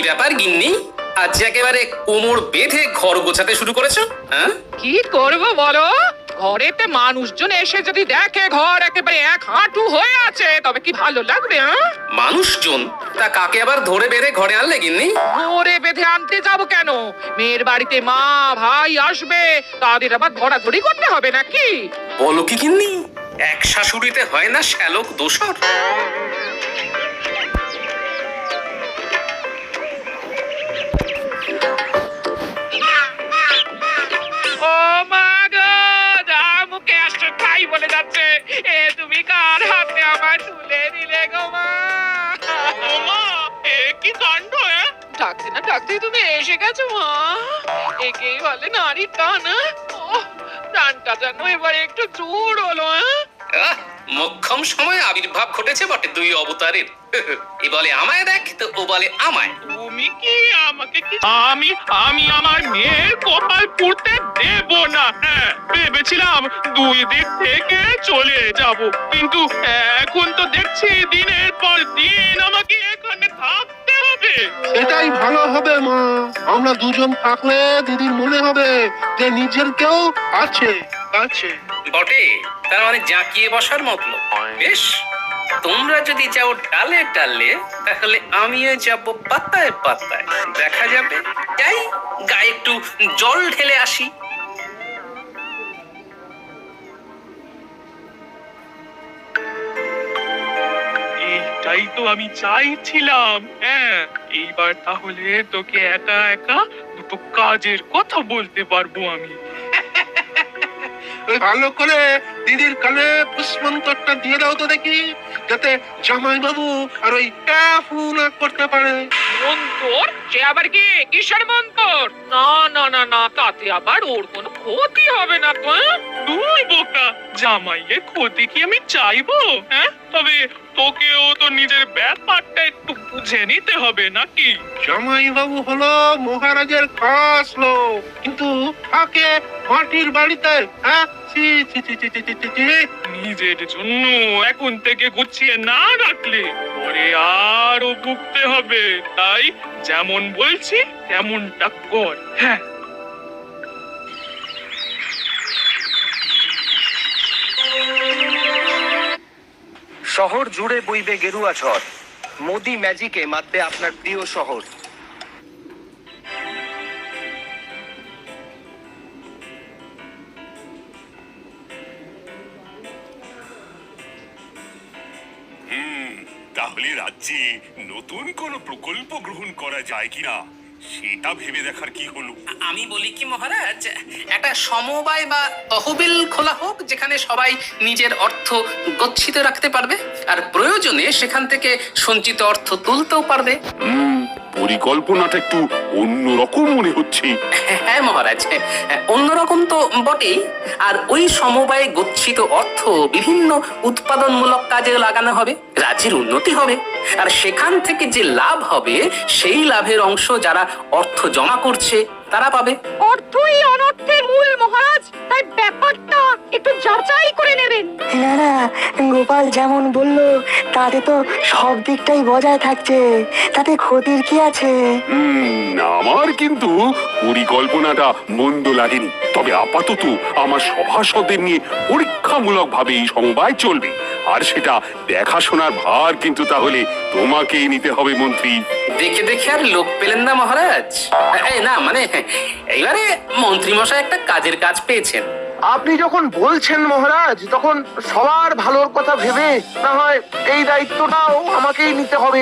ব্যাপার গিন্নি, আজ একেবারে কোমর বেঁধে ঘর গোছাতে শুরু করেছো? হ্যাঁ, কি করব বলো? ঘরেতে মানুষজন এসে যদি দেখে ঘর একেবারে এক হাঁটু হয়ে আছে, তবে কি ভালো লাগবে? মানুষজন? তা কাকে আবার ধরে বেঁধে ঘরে আনলে গিন্নি? ঘরে বেঁধে আনতে যাব কেন? মেয়ের বাড়িতে মা ভাই আসবে, তাদের আবার ধরাধরি করতে হবে নাকি? বলো কি গিন্নি, এক শাশুড়িতে হয় না শ্যালক দোসর? ও মা গো, যা মুখে আসছে তাই বলে যাচ্ছে। এ তুমি কার হাতে আমার তুলে দিলে গো মা? ও মা, এ কি কাণ্ড! ডাকতে না ডাকতে তুমি এসে গেছো মা। একেই বলে নারীর টান। প্রাণটা যেন এবারে একটু জোর হলো। মোক্ষম সময় আবির্ভাব ঘটেছে বটে দুই অবতারের। এ বলে আমায় দেখ, তো ও বলে আমায়। তুমি কি আমাকে কি? আমি আমি আমার মেয়ের কপাল পুড়তে দেব না। ভেবেছিলাম দুই দিক থেকে চলে যাব, কিন্তু এখন তো দেখছি দিনের পর দিন আমাকে এখানে থাকতে হবে। এটাই ভালো হবে মা, আমরা দুজন থাকলে দিদির মনে হবে যে নিজের কেউ আছে আছে। বটে, তার মানে জাঁকিয়ে বসার মতলব। বেশ, তোমরা যদি যাও ডালে ডালে, তাহলে আমিও যাব পাতায় পাতায়। দেখা যাবে। যাই, গায়ে একটু জল ঢেলে আসি। এইটাই তো আমি চাইছিলাম। এইবার তাহলে তোকে একা একা দুটো কাজের কথা বলতে পারবো আমি। ভালো করে দিদির কানে পুষ্পন্তরটা দিয়ে দাও তো দেখি, যাতে জামাই বাবু আর ওই ফু না করতে পারে। মন্তর? সে আবার কি? কিসের মন্তর? না না না না, তাতে আবার ওর কোনো ক্ষতি হবে না তো। তুই বোকা, জামাইয়ের ক্ষতি কি আমি চাইবো? তবে তোকেও তো নিজের ব্যাপারটা একটু বুঝে নিতে হবে নাকি? জামাই বাবু হলো মহারাজের খাস লোক, কিন্তু থাকে মাটির বাড়িতে। নিজের জন্য এখন থেকে গুছিয়ে না রাখলে পরে আরো ভুগতে হবে। তাই যেমন বলছি তেমনটা কর। শহর জুড়ে বইবে গেরুয়া ঝড়, মোদি ম্যাজিকে মাতবে আপনার প্রিয় শহর। তাহলে রাজ্যে নতুন কোন প্রকল্প গ্রহণ করা যায় কিনা সেটা ভেবে দেখার কি হলো? আমি বলি কি মহারাজ, একটা সমবায় বা তহবিল খোলা হোক, যেখানে সবাই নিজের অর্থ গচ্ছিত রাখতে পারবে, আর প্রয়োজনে সেখান থেকে সঞ্চিত অর্থ তুলতেও পারবে। পরিকল্পনাটা একটু অন্যরকম মনে হচ্ছে। হ্যাঁ মহারাজ, অন্যরকম তো বটেই। আর ওই সমবায়ে গচ্ছিত অর্থ বিভিন্ন উৎপাদনমূলক কাজে লাগানো হবে, রাজ্যের উন্নতি হবে, আর সেখান থেকে যে লাভ হবে সেই লাভের অংশ যারা অর্থ জমা করছে তারা পাবে। অর্থই অনর্থের মূল মহারাজ, তাই ব্যাপারটা একটু যাচাই করে নেবেন। না না, গোপাল যেমন বললো তাতে তো সব দিকটাই বজায় থাকছে, তাতে ক্ষতির কি আছে? আমার কিন্তু পরিকল্পনাটা মন্দ লাগেনি, তবে আপাতত আমার সভাসদের নিয়ে পরীক্ষামূলক ভাবে এই সমবায় চলবে, আর সেটা দেখাশোনার ভার কিন্তু তাহলে তোমাকেই নিতে হবে মন্ত্রী। দেখে দেখে আর লোক পেলেন না মহারাজ? না মানে এইবারে মন্ত্রী মশাই একটা কাজের কাজ পেয়েছেন। আপনি যখন বলছেন মহারাজ, তখন সবার ভালোর কথা ভেবে না হয় এই দায়িত্বটাও আমাকেই নিতে হবে।